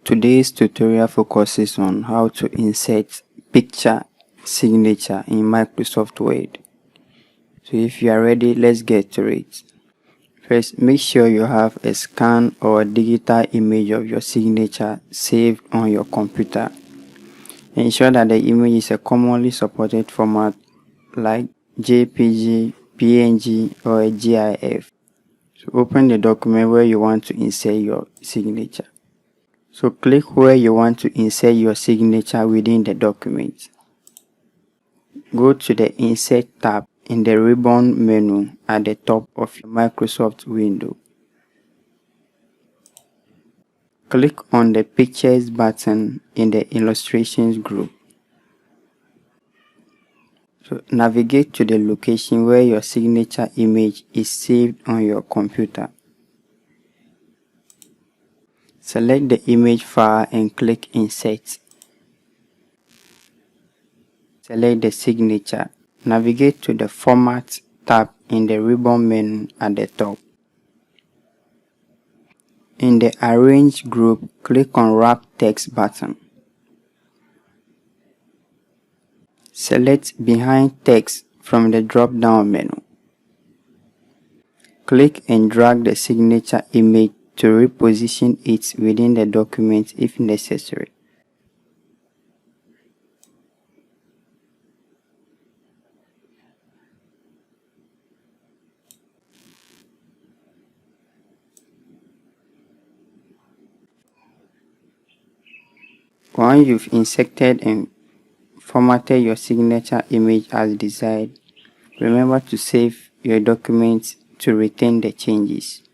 Today's tutorial focuses on how to insert picture signature in Microsoft Word. So if you are ready, let's get to it. First, make sure you have a scan or digital image of your signature saved on your computer. Ensure that the image is a commonly supported format like JPG, PNG, or a GIF. So open the document where you want to insert your signature. So click where you want to insert your signature within the document. Go to the Insert tab in the ribbon menu at the top of your Microsoft window. Click on the Pictures button in the Illustrations group. So navigate to the location where your signature image is saved on your computer. Select the image file and click Insert. Select the signature. Navigate to the Format tab in the ribbon menu at the top. In the Arrange group, click on Wrap Text button. Select Behind Text from the drop-down menu. Click and drag the signature image to reposition it within the document if necessary. Once you've inserted and formatted your signature image as desired, remember to save your document to retain the changes.